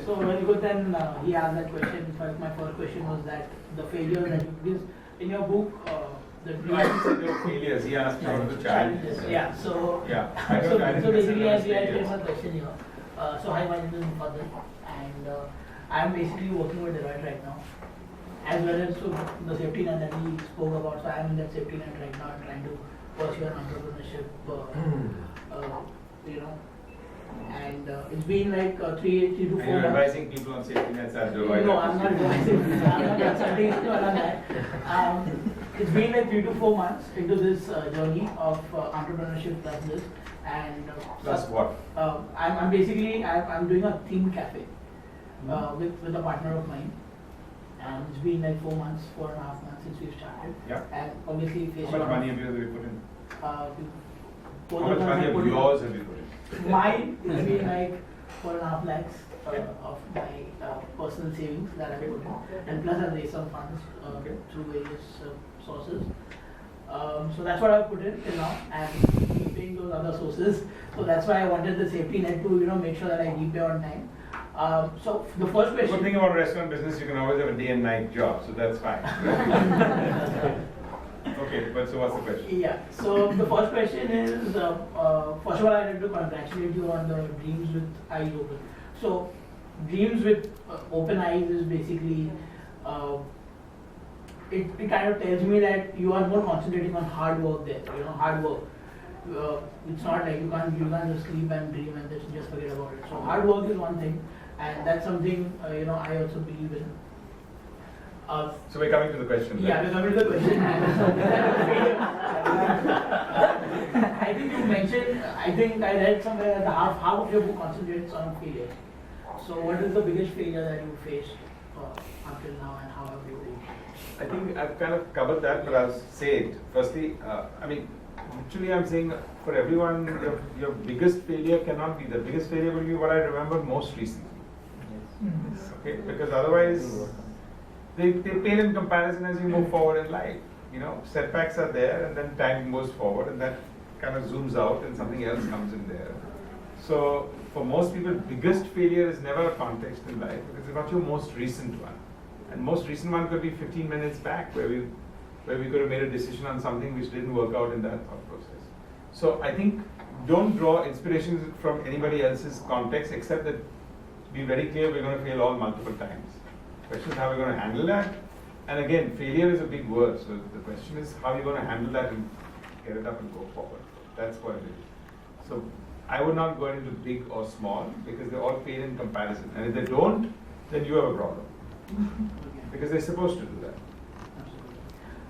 So very good. Then he asked that question. In fact, my first question was that the failure that you because in your book, the I didn't say there were failures. He asked me what was the challenges. Yeah. So yeah. So basically, I did one question here. So hi, my name is Mufaddal, and I'm basically working with Deloitte right now, as well as the safety net that he spoke about. So I'm in that safety net right now, and trying to pursue an entrepreneurship. And it's been like 3 to 4 months. You're advising people on safety nets at Deloitte? No, I'm not advising. I'm not consulting anyone on that. It's been like 3 to 4 months into this journey of entrepreneurship plus this. And plus what? I'm basically I'm doing a theme cafe with a partner of mine. And it's been like 4 months, 4.5 months since we've started. Yeah. And obviously, how much money have you put in? How much money of yours have you put in? Mine has been like 4.5 lakhs of my personal savings that I put in, and plus I've raised some funds through various sources. So that's what I've put in till now, and keeping those other sources. So that's why I wanted the safety net to make sure that I repay on time. So the first question. Good thing about restaurant business, you can always have a day and night job, so that's fine. Okay, but so what's the question? Yeah, so the first question is, first of all, I'd like to congratulate you on the Dreams with Eyes Open. So, Dreams with Open Eyes is basically, it kind of tells me that you are more concentrating on hard work there, hard work. It's not like you can't just sleep and dream and just forget about it. So, hard work is one thing, and that's something, I also believe in. So we're coming to the question. Yeah, we're coming to the question. I think you mentioned, I think I read somewhere that half of your book concentrates on failure. So what is the biggest failure that you faced until now, and how have you reached? I think I've kind of covered that, but I'll say it. Firstly, literally I'm saying for everyone, your biggest failure cannot be. The biggest failure will be what I remember most recently. Yes. Okay, because otherwise, they pale in comparison as you move forward in life. Setbacks are there, and then time moves forward, and that kind of zooms out, and something else comes in there. So, for most people, biggest failure is never a context in life because it's not your most recent one. And most recent one could be 15 minutes back, where we could have made a decision on something which didn't work out in that thought process. So, I think don't draw inspiration from anybody else's context, except that be very clear we're going to fail all multiple times. The question is how we're going to handle that. And again, failure is a big word. So the question is how you're going to handle that and get it up and go forward. That's what it is. So I would not go into big or small because they all fail in comparison. And if they don't, then you have a problem. Because they're supposed to do that.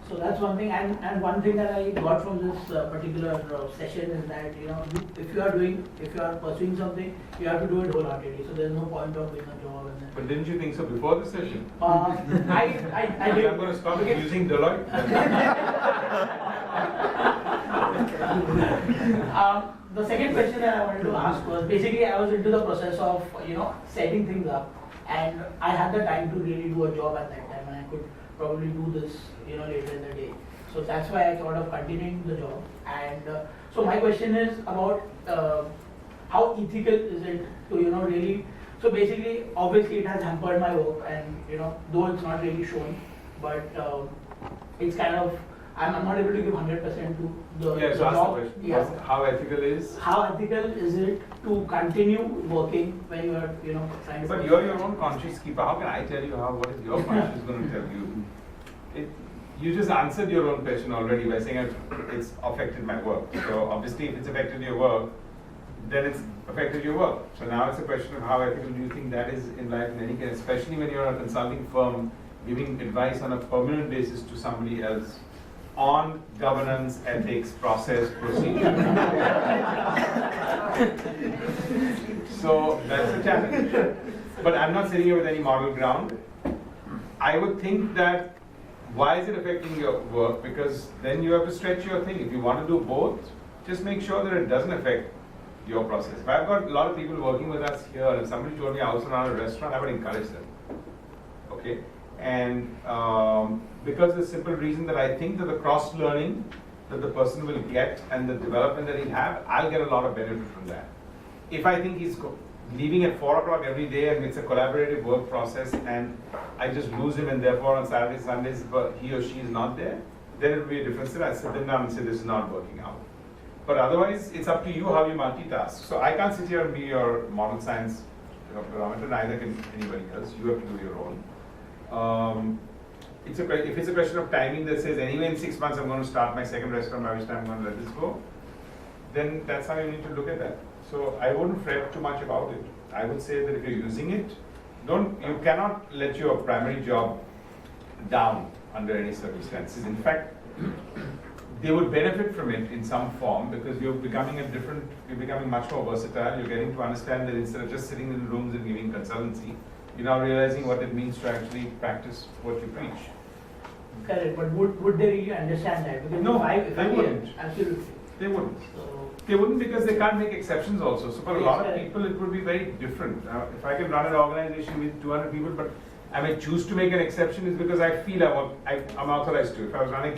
So that's one thing, and one thing that I got from this particular session is that if you are pursuing something, you have to do it wholeheartedly. So there's no point of doing a job. But didn't you think so before the session? I did. I'm going to stop using Deloitte. The second question that I wanted to ask was basically I was into the process of setting things up, and I had the time to really do a job at that time, and I could probably do this later in the day. So that's why I thought of continuing the job. And so my question is about how ethical is it to really. So basically, obviously, it has hampered my work, and though it's not really shown, but it's kind of I'm not able to give 100% to the so ask job. the question. Yeah. How ethical is? How ethical is it to continue working when you are trying to? But you're your own conscience keeper. How can I tell you what is your conscience going to tell you? You just answered your own question already by saying it's affected my work. So obviously, if it's affected your work, then it's affected your work. So now it's a question of how ethical do you think that is in life in any case, especially when you're a consulting firm giving advice on a permanent basis to somebody else on governance, ethics, process, procedure. So that's a challenge. But I'm not sitting here with any model ground. I would think that why is it affecting your work? Because then you have to stretch your thing. If you want to do both, just make sure that it doesn't affect your process. If I've got a lot of people working with us here and somebody told me I was around a restaurant, I would encourage them. Okay? And because the simple reason that I think that the cross-learning that the person will get and the development that he'll have, I'll get a lot of benefit from that. If I think he's leaving at 4 o'clock every day and it's a collaborative work process and I just lose him and therefore on Saturdays, Sundays he or she is not there, then it will be a different story. I sit them down and say this is not working out. But otherwise, it's up to you how you multitask. So I can't sit here and be your model science parameter, neither can anybody else. You have to do your own. If it's a question of timing that says anyway in 6 months I'm going to start my second restaurant, by which time I'm going to let this go, then that's how you need to look at that. So I wouldn't fret too much about it. I would say that if you're using it, you cannot let your primary job down under any circumstances. In fact, they would benefit from it in some form because you're becoming much more versatile. You're getting to understand that instead of just sitting in rooms and giving consultancy, you're now realizing what it means to actually practice what you preach. Correct, but would they really understand that? Because No, if they wouldn't. Absolutely. They wouldn't. So, They wouldn't because they can't make exceptions also. So for a lot of people, it would be very different. If I can run an organization with 200 people, but I may choose to make an exception is because I feel I'm authorized to. If I was running